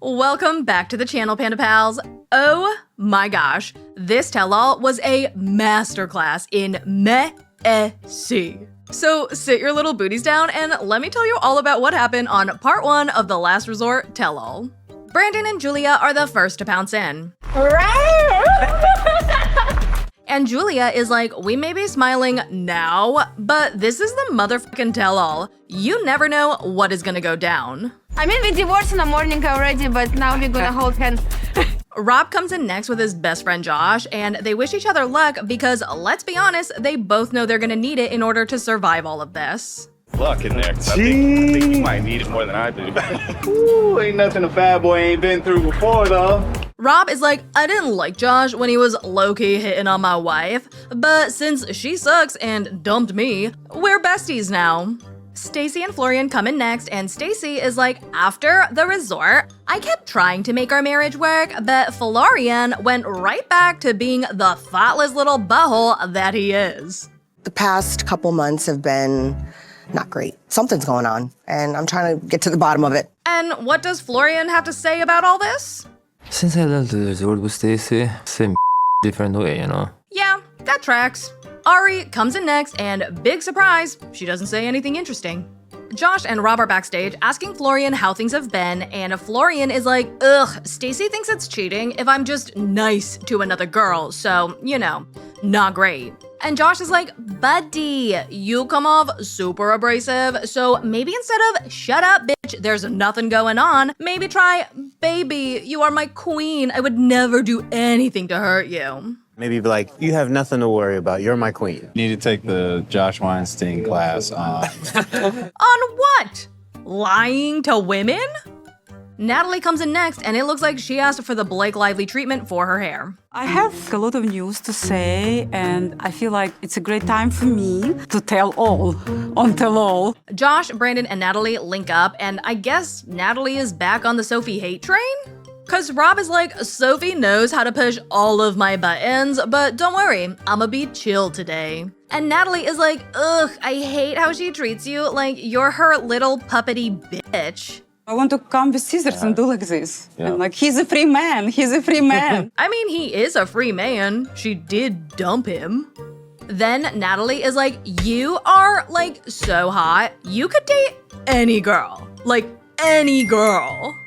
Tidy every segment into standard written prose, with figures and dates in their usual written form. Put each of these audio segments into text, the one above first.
Welcome back to the channel, Panda Pals. Oh my gosh, this tell-all was a masterclass in messy. So sit your little booties down and let me tell you all about what happened on part 1 of the Last Resort tell-all. Brandon and Julia are the first to pounce in. And Julia is like, we may be smiling now, but this is the motherfucking tell-all. You never know what is gonna go down. I mean, we divorced in the morning already, but now we're gonna hold hands. Rob comes in next with his best friend Josh, and they wish each other luck because, let's be honest, they both know they're gonna need it in order to survive all of this. Luck in there. I think you might need it more than I do. Ooh, ain't nothing a bad boy ain't been through before, though. Rob is like, I didn't like Josh when he was low-key hitting on my wife, but since she sucks and dumped me, we're besties now. Stacy and Florian come in next, and Stacy is like, after the resort, I kept trying to make our marriage work, but Florian went right back to being the thoughtless little butthole that he is. The past couple months have been not great. Something's going on, and I'm trying to get to the bottom of it. And what does Florian have to say about all this? Since I left the resort with Stacy, same different way, you know? Yeah, that tracks. Ari comes in next, and big surprise, she doesn't say anything interesting. Josh and Rob are backstage asking Florian how things have been, and Florian is like, ugh, Stacy thinks it's cheating if I'm just nice to another girl, so, you know, not great. And Josh is like, buddy, you come off super abrasive, so maybe instead of shut up, bitch, there's nothing going on, maybe try, baby, you are my queen, I would never do anything to hurt you. Maybe be like, you have nothing to worry about, you're my queen. Need to take the Josh Weinstein class on. On what? Lying to women? Natalie comes in next, and it looks like she asked for the Blake Lively treatment for her hair. I have a lot of news to say, and I feel like it's a great time for me to tell all on Tell All. Josh, Brandon, and Natalie link up, and I guess Natalie is back on the Sophie hate train? Cause Rob is like, Sophie knows how to push all of my buttons, but don't worry, I'ma be chill today. And Natalie is like, ugh, I hate how she treats you like you're her little puppety bitch. I want to come with scissors and do like this. Yeah. And like, he's a free man, he's a free man. I mean, he is a free man. She did dump him. Then Natalie is like, you are like so hot. You could date any girl. Like any girl.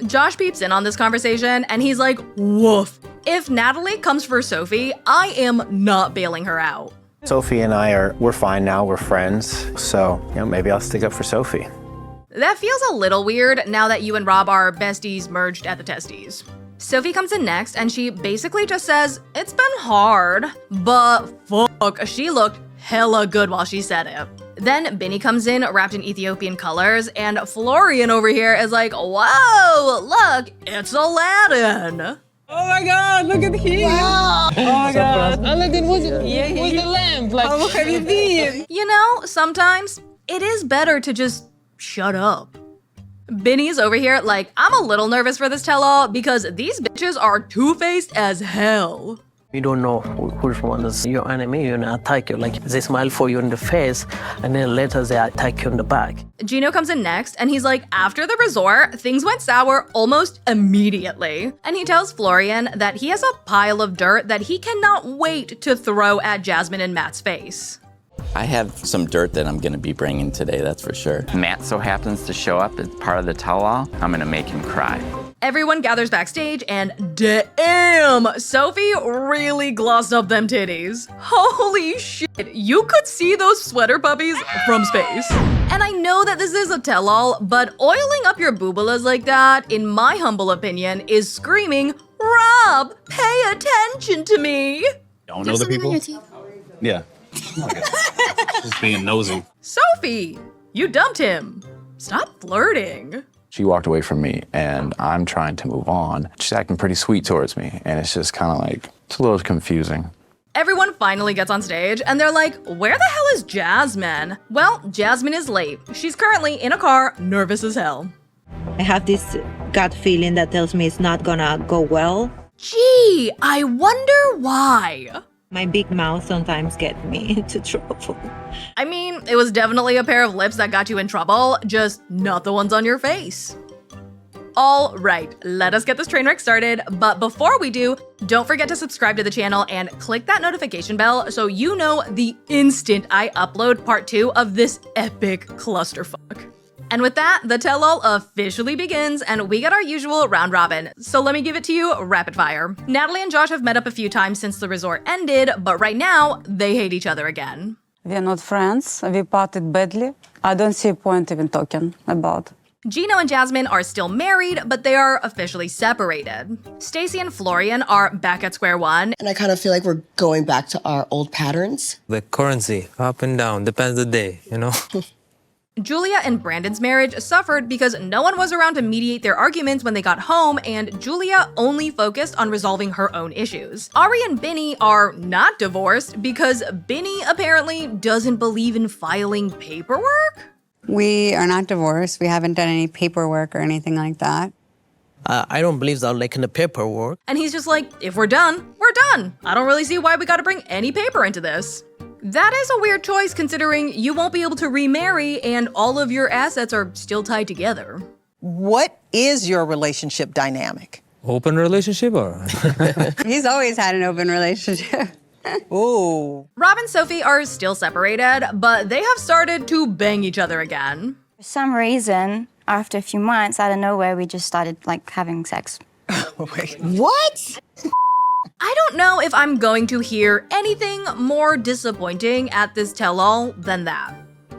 Josh peeps in on this conversation and he's like, woof. If Natalie comes for Sophie, I am not bailing her out. Sophie and we're fine now, we're friends. So, you know, maybe I'll stick up for Sophie. That feels a little weird now that you and Rob are besties merged at the testes. Sophie comes in next and she basically just says, it's been hard, but fuck, she looked hella good while she said it. Then Benny comes in wrapped in Ethiopian colors and Florian over here is like, whoa, look, it's Aladdin. Oh my God, look at him. Wow. Oh my God. Aladdin was the lamp. Like, how have you been? You know, sometimes it is better to just shut up. Benny's over here like, I'm a little nervous for this tell-all because these bitches are two-faced as hell. You don't know which one is your enemy, you know, attack you. Like, they smile for you in the face, and then later they attack you in the back. Gino comes in next, and he's like, after the resort, things went sour almost immediately. And he tells Florian that he has a pile of dirt that he cannot wait to throw at Jasmine and Matt's face. I have some dirt that I'm gonna be bringing today, that's for sure. Matt so happens to show up as part of the tell-all. I'm gonna make him cry. Everyone gathers backstage and damn, Sophie really glossed up them titties. Holy shit, you could see those sweater puppies from space. And I know that this is a tell-all, but oiling up your boobalas like that, in my humble opinion, is screaming, Rob, pay attention to me. Don't know the people? Yeah. Just being nosy. Sophie, you dumped him. Stop flirting. She walked away from me and I'm trying to move on. She's acting pretty sweet towards me and it's just kind of like, it's a little confusing. Everyone finally gets on stage and they're like, where the hell is Jasmine? Well, Jasmine is late. She's currently in a car, nervous as hell. I have this gut feeling that tells me it's not gonna go well. Gee, I wonder why. My big mouth sometimes gets me into trouble. I mean, it was definitely a pair of lips that got you in trouble, just not the ones on your face. All right, let us get this train wreck started. But before we do, don't forget to subscribe to the channel and click that notification bell so you know the instant I upload part 2 of this epic clusterfuck. And with that, the tell-all officially begins, and we get our usual round robin. So let me give it to you rapid fire. Natalie and Josh have met up a few times since the resort ended, but right now, they hate each other again. We are not friends. We parted badly. I don't see a point even talking about. Gino and Jasmine are still married, but they are officially separated. Stacy and Florian are back at square one. And I kind of feel like we're going back to our old patterns. The currency, up and down, depends the day, you know? Julia and Brandon's marriage suffered because no one was around to mediate their arguments when they got home, and Julia only focused on resolving her own issues. Ari and Binny are not divorced because Binny apparently doesn't believe in filing paperwork? We are not divorced. We haven't done any paperwork or anything like that. I don't believe that, like in the paperwork. And he's just like, if we're done, we're done. I don't really see why we gotta bring any paper into this. That is a weird choice considering you won't be able to remarry and all of your assets are still tied together. What is your relationship dynamic? Open relationship or? He's always had an open relationship. Ooh. Rob and Sophie are still separated, but they have started to bang each other again. For some reason, after a few months, out of nowhere, we just started, like, having sex. What? I don't know if I'm going to hear anything more disappointing at this tell-all than that.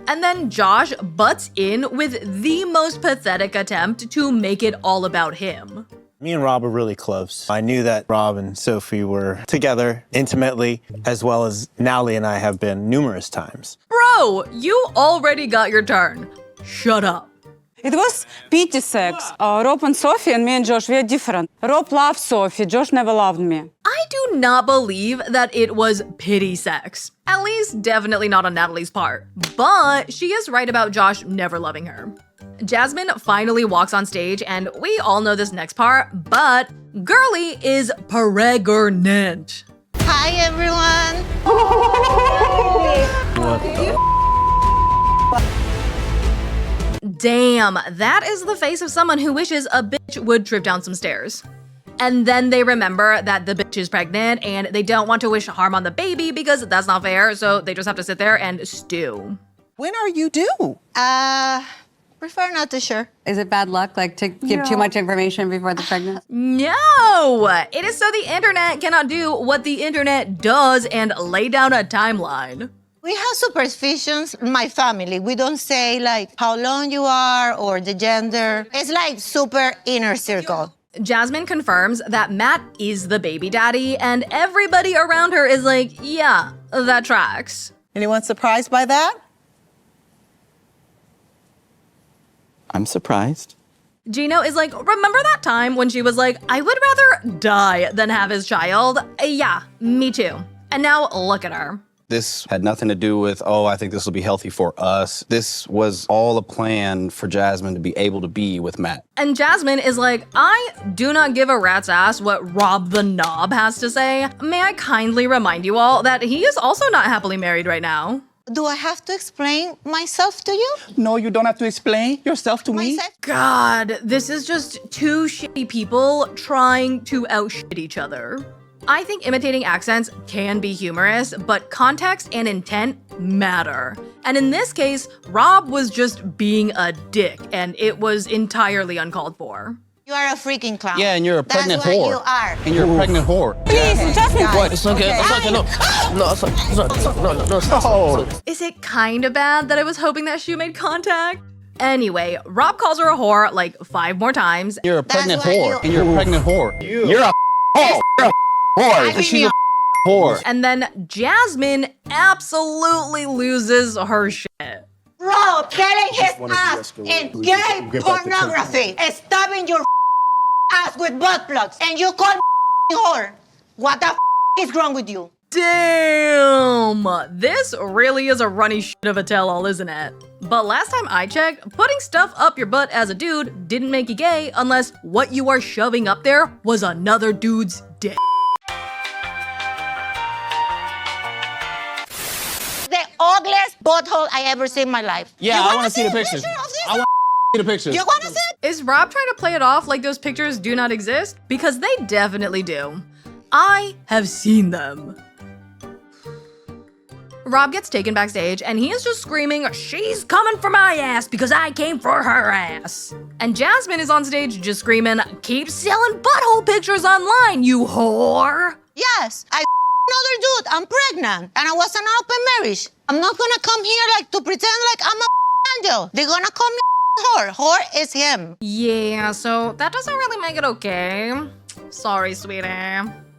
And then Josh butts in with the most pathetic attempt to make it all about him. Me and Rob are really close. I knew that Rob and Sophie were together intimately, as well as Natalie and I have been numerous times. Bro, you already got your turn. Shut up. It was pity sex. Rob and Sophie and me and Josh, we are different. Rob loved Sophie. Josh never loved me. I do not believe that it was pity sex. At least definitely not on Natalie's part. But she is right about Josh never loving her. Jasmine finally walks on stage, and we all know this next part, but Girly is pregnant. Hi, everyone. What the? Damn, that is the face of someone who wishes a bitch would trip down some stairs. And then they remember that the bitch is pregnant and they don't want to wish harm on the baby because that's not fair, so they just have to sit there and stew. When are you due? Prefer not to share. Is it bad luck, like, to give too much information before the pregnancy? No! It is so the internet cannot do what the internet does and lay down a timeline. We have superstitions in my family. We don't say like how long you are or the gender. It's like super inner circle. Jasmine confirms that Matt is the baby daddy, and everybody around her is like, yeah, that tracks. Anyone surprised by that? I'm surprised. Gino is like, remember that time when she was like, I would rather die than have his child? Yeah, me too. And now look at her. This had nothing to do with, oh, I think this will be healthy for us. This was all a plan for Jasmine to be able to be with Matt. And Jasmine is like, I do not give a rat's ass what Rob the Knob has to say. May I kindly remind you all that he is also not happily married right now. Do I have to explain myself to you? No, you don't have to explain yourself to me. God, this is just two shitty people trying to outshit each other. I think imitating accents can be humorous, but context and intent matter. And in this case, Rob was just being a dick, and it was entirely uncalled for. You are a freaking clown. Yeah, and you're a pregnant That's what whore. you are. And you're a pregnant whore. Please, Jasmine. What? It's okay. It's okay. No. No, it's okay. It's okay. No. Oh. Is it kinda bad that I was hoping that shoe made contact? Anyway, Rob calls her a whore like 5 more times. You're a pregnant That's what whore. And you're a pregnant whore. You're a whore. You're a whore. And she's a whore. And then Jasmine absolutely loses her shit. Rob getting his ass in gay pornography, stabbing your ass with butt plugs, and you call me whore. What the is wrong with you? Damn! This really is a runny shit of a tell-all, isn't it? But last time I checked, putting stuff up your butt as a dude didn't make you gay unless what you are shoving up there was another dude's dick. The ugliest butthole I ever seen in my life. Yeah, You I wanna want to see the a pictures. picture of this? I want the pictures. You wanna see it? Is Rob trying to play it off like those pictures do not exist? Because they definitely do. I have seen them. Rob gets taken backstage and he is just screaming, "She's coming for my ass because I came for her ass." And Jasmine is on stage just screaming, "Keep selling butthole pictures online, you whore." Yes, I another dude. I'm pregnant and I was in an open marriage. I'm not gonna come here like to pretend like I'm a angel. They're gonna call me whore. Whore is him. Yeah, so that doesn't really make it okay. Sorry, sweetie.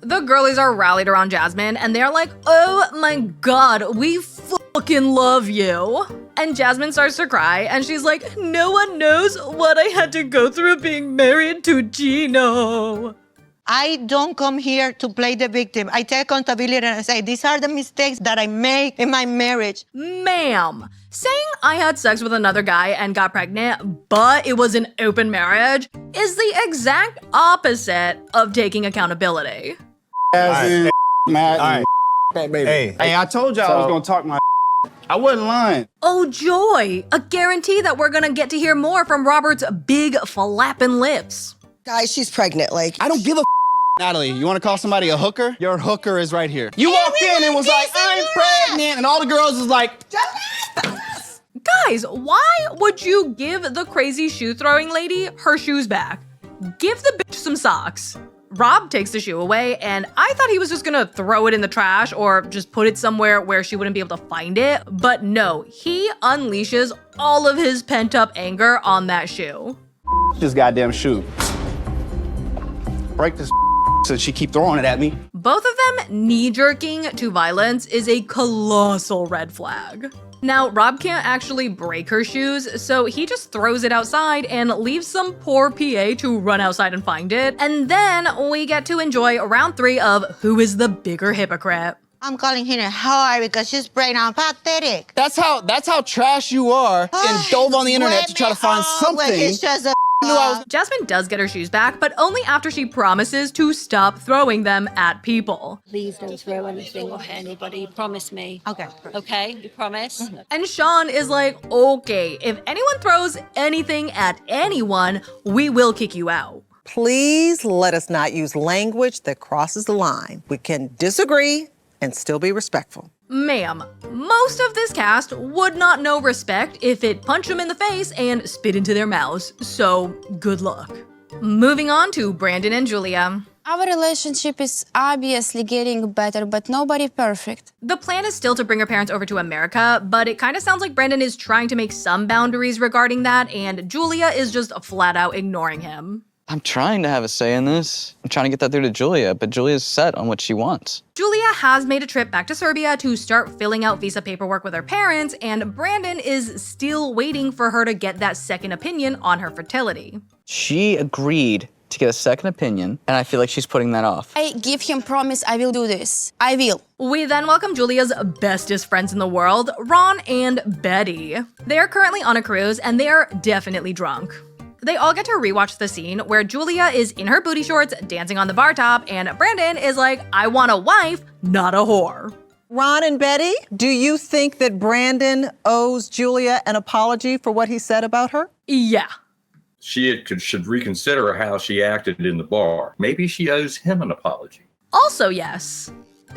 The girlies are rallied around Jasmine and they're like, "Oh my god, we fucking love you." And Jasmine starts to cry and she's like, "No one knows what I had to go through being married to Gino." I don't come here to play the victim. I take accountability and I say, these are the mistakes that I make in my marriage. Ma'am, saying I had sex with another guy and got pregnant, but it was an open marriage, is the exact opposite of taking accountability. Jasmine, Matt, All right. that baby. Hey. Hey, I told y'all I was gonna talk my I wasn't lying. Oh joy, a guarantee that we're gonna get to hear more from Robert's big flapping lips. Guys, she's pregnant. Like, I don't give a Natalie, you want to call somebody a hooker? Your hooker is right here. You walked in and was like, "I'm pregnant," and all the girls was like, Guys, why would you give the crazy shoe throwing lady her shoes back? Give the bitch some socks. Rob takes the shoe away, and I thought he was just gonna throw it in the trash or just put it somewhere where she wouldn't be able to find it. But no, he unleashes all of his pent up anger on that shoe. "This goddamn shoe. Break this so she keep throwing it at me." Both of them knee-jerking to violence is a colossal red flag. Now, Rob can't actually break her shoes, so he just throws it outside and leaves some poor PA to run outside and find it. And then we get to enjoy round 3 of who is the bigger hypocrite. I'm calling her a whore because she's pregnant. Pathetic. That's how trash you are, and dove on the internet to try to find something. He's just a Jasmine does get her shoes back, but only after she promises to stop throwing them at people. Please don't throw anything or hit anybody. You promise me. Okay. Okay? You promise? And Sean is like, "Okay, if anyone throws anything at anyone, we will kick you out." Please let us not use language that crosses the line. We can disagree and still be respectful. Ma'am, most of this cast would not know respect if it punched them in the face and spit into their mouths, so good luck. Moving on to Brandon and Julia. Our relationship is obviously getting better, but nobody perfect. The plan is still to bring her parents over to America, but it kind of sounds like Brandon is trying to make some boundaries regarding that, and Julia is just flat out ignoring him. I'm trying to have a say in this. I'm trying to get that through to Julia, but Julia's set on what she wants. Julia has made a trip back to Serbia to start filling out visa paperwork with her parents, and Brandon is still waiting for her to get that second opinion on her fertility. She agreed to get a second opinion, and I feel like she's putting that off. I give him promise I will do this. I will. We then welcome Julia's bestest friends in the world, Ron and Betty. They are currently on a cruise, and they are definitely drunk. They all get to rewatch the scene where Julia is in her booty shorts dancing on the bar top, and Brandon is like, "I want a wife, not a whore." Ron and Betty, do you think that Brandon owes Julia an apology for what he said about her? Yeah. She should reconsider how she acted in the bar. Maybe she owes him an apology. Also, yes.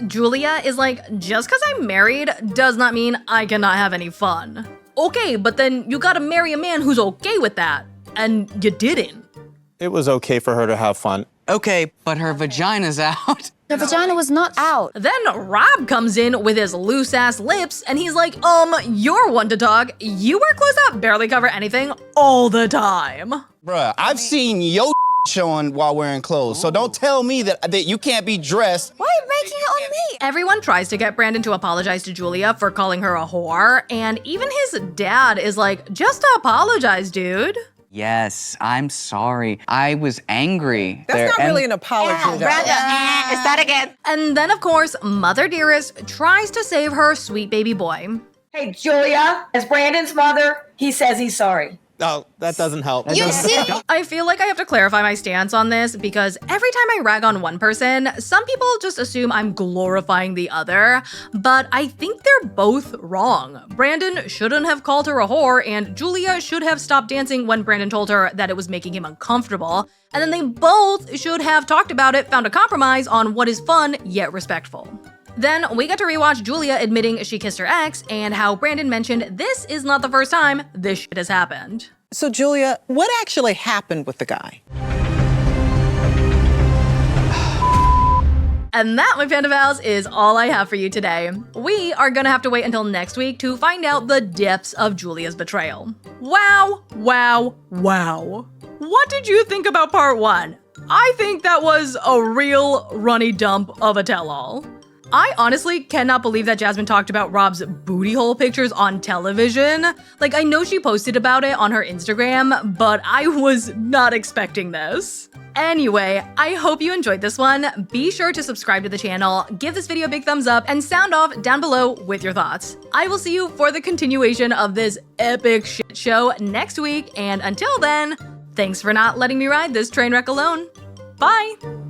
Julia is like, "Just because I'm married does not mean I cannot have any fun." Okay, but then you gotta marry a man who's okay with that. And you didn't. It was okay for her to have fun. Okay, but her vagina's out. Her vagina was not out. Then Rob comes in with his loose-ass lips, and he's like, "You're one to talk. You wear clothes that barely cover anything all the time." Bruh, I've seen yo showing while wearing clothes, so don't tell me that you can't be dressed. Why are you making it on me? Everyone tries to get Brandon to apologize to Julia for calling her a whore, and even his dad is like, "Just apologize, dude." Yes, I'm sorry. I was angry. That's not really an apology, though. Is that again? And then, of course, Mother Dearest tries to save her sweet baby boy. Hey, Julia, as Brandon's mother, he says he's sorry. Oh, that doesn't help. I feel like I have to clarify my stance on this because every time I rag on one person, some people just assume I'm glorifying the other, but I think they're both wrong. Brandon shouldn't have called her a whore, and Julia should have stopped dancing when Brandon told her that it was making him uncomfortable, and then they both should have talked about it, found a compromise on what is fun yet respectful. Then we got to rewatch Julia admitting she kissed her ex and how Brandon mentioned this is not the first time this shit has happened. So, Julia, what actually happened with the guy? And that, my Panda Pals, is all I have for you today. We are gonna have to wait until next week to find out the depths of Julia's betrayal. Wow, wow, wow. What did you think about part 1? I think that was a real runny dump of a tell-all. I honestly cannot believe that Jasmine talked about Rob's booty hole pictures on television. Like, I know she posted about it on her Instagram, but I was not expecting this. Anyway, I hope you enjoyed this one. Be sure to subscribe to the channel, give this video a big thumbs up, and sound off down below with your thoughts. I will see you for the continuation of this epic shit show next week, and until then, thanks for not letting me ride this train wreck alone. Bye!